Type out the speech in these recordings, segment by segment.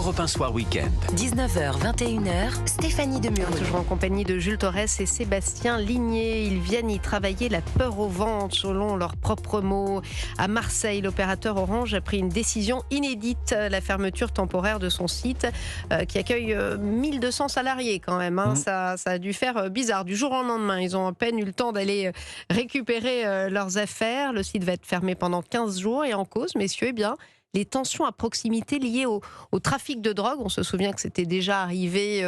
l'Europe 1 Soir Week-end. 19h, 21h, Stéphanie Demurny. Toujours en compagnie de Jules Torres et Sébastien Ligné. Ils viennent y travailler la peur au ventre, selon leurs propres mots. À Marseille, l'opérateur Orange a pris une décision inédite, la fermeture temporaire de son site qui accueille 1200 salariés quand même. Ça a dû faire bizarre. Du jour au lendemain, ils ont à peine eu le temps d'aller récupérer leurs affaires. Le site va être fermé pendant 15 jours et en cause, messieurs, eh bien, les tensions à proximité liées au trafic de drogue. On se souvient que c'était déjà arrivé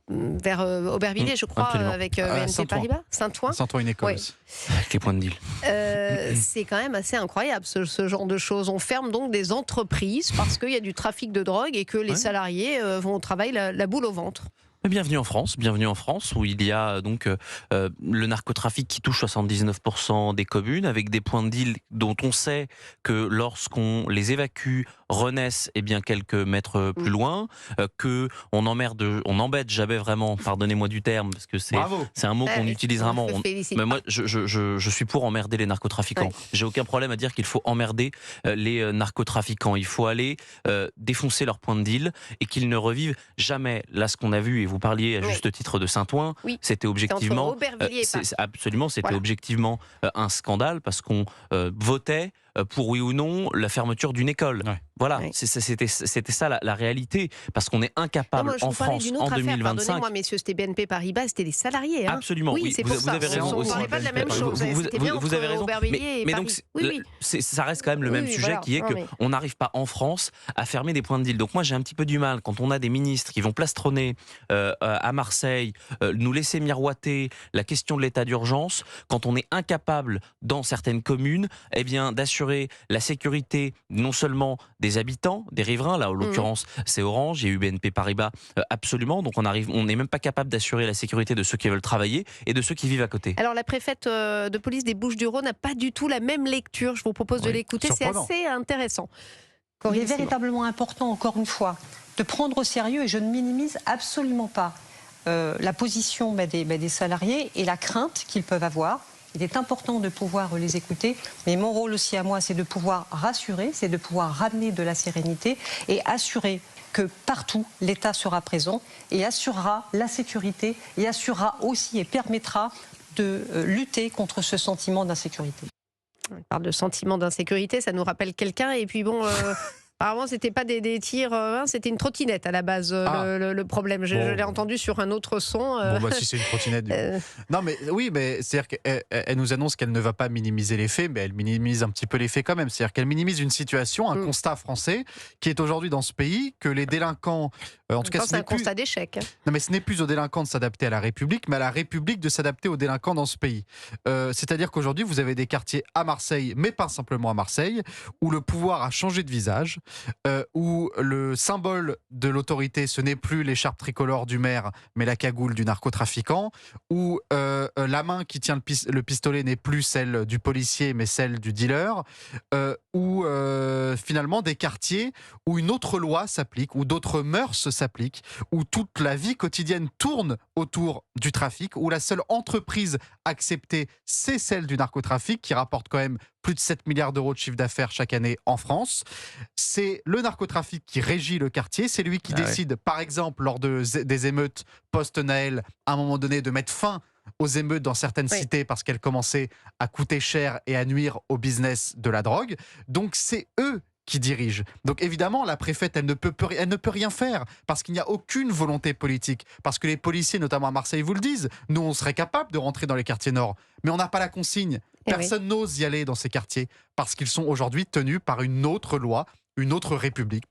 vers Aubervilliers, je crois, avec BNP Paribas. Saint-Ouen, une école. Oui. Avec les points de deal. C'est quand même assez incroyable ce genre de choses. On ferme donc des entreprises parce qu'il y a du trafic de drogue et que les salariés vont au travail la boule au ventre. Bienvenue en France où il y a donc le narcotrafic qui touche 79% des communes avec des points de deal dont on sait que lorsqu'on les évacue renaissent quelques mètres plus loin, que on embête jamais vraiment, pardonnez-moi du terme parce que c'est un mot qu'on utilise vraiment. Mais moi je suis pour emmerder les narcotrafiquants. Ouais. J'ai aucun problème à dire qu'il faut emmerder les narcotrafiquants. Il faut aller défoncer leurs points de deal et qu'ils ne revivent jamais. Là, ce qu'on a vu, et vous parliez à juste titre de Saint-Ouen, c'était objectivement, objectivement un scandale parce qu'on votait pour oui ou non la fermeture d'une école. Ouais. Voilà, c'était ça la réalité, parce qu'on est incapable en France en 2025. Pardonnez-moi, messieurs, c'était BNP Paribas, c'était les salariés. Absolument, oui, c'est pour ça. Vous avez raison. On ne parlait pas de la même chose. Vous avez raison. Mais donc, ça reste quand même le même sujet qui est qu'on n'arrive pas en France à fermer des points de deal. Donc moi, j'ai un petit peu du mal quand on a des ministres qui vont plastronner à Marseille, nous laisser miroiter la question de l'état d'urgence, quand on est incapable dans certaines communes, d'assurer la sécurité non seulement des habitants, des riverains, là en l'occurrence c'est Orange, il y a eu BNP Paribas, absolument, donc on n'est même pas capable d'assurer la sécurité de ceux qui veulent travailler et de ceux qui vivent à côté. Alors la préfète de police des Bouches-du-Rhône n'a pas du tout la même lecture, je vous propose de l'écouter, c'est assez intéressant. Il est véritablement important, encore une fois, de prendre au sérieux, et je ne minimise absolument pas la position des salariés et la crainte qu'ils peuvent avoir. Il est important de pouvoir les écouter, mais mon rôle aussi à moi, c'est de pouvoir rassurer, c'est de pouvoir ramener de la sérénité et assurer que partout, l'État sera présent et assurera la sécurité et assurera aussi et permettra de lutter contre ce sentiment d'insécurité. On parle de sentiment d'insécurité, ça nous rappelle quelqu'un, et puis bon... Apparemment, c'était pas des tirs, c'était une trottinette à la base, le problème. Je l'ai entendu sur un autre son. Si c'est une trottinette. Non, mais oui, mais c'est-à-dire qu'elle nous annonce qu'elle ne va pas minimiser les faits, mais elle minimise un petit peu les faits quand même. C'est-à-dire qu'elle minimise une situation, un constat français qui est aujourd'hui dans ce pays, que les délinquants, en tout cas, c'est un constat d'échec. Non, mais ce n'est plus aux délinquants de s'adapter à la République, mais à la République de s'adapter aux délinquants dans ce pays. C'est-à-dire qu'aujourd'hui, vous avez des quartiers à Marseille, mais pas simplement à Marseille, où le pouvoir a changé de visage. Où le symbole de l'autorité, ce n'est plus l'écharpe tricolore du maire, mais la cagoule du narcotrafiquant, où la main qui tient le pistolet n'est plus celle du policier, mais celle du dealer, où finalement des quartiers où une autre loi s'applique, où d'autres mœurs s'appliquent, où toute la vie quotidienne tourne autour du trafic, où la seule entreprise acceptée, c'est celle du narcotrafic, qui rapporte quand même plus de 7 milliards d'euros de chiffre d'affaires chaque année en France. C'est le narcotrafic qui régit le quartier, c'est lui qui décide, par exemple, lors des émeutes post-Naël, à un moment donné, de mettre fin aux émeutes dans certaines cités parce qu'elles commençaient à coûter cher et à nuire au business de la drogue. Donc c'est eux qui dirigent. Donc évidemment, la préfète, elle ne peut rien faire parce qu'il n'y a aucune volonté politique. Parce que les policiers, notamment à Marseille, vous le disent, nous, on serait capable de rentrer dans les quartiers nord, mais on n'a pas la consigne. Personne n'ose y aller dans ces quartiers parce qu'ils sont aujourd'hui tenus par une autre loi, une autre république.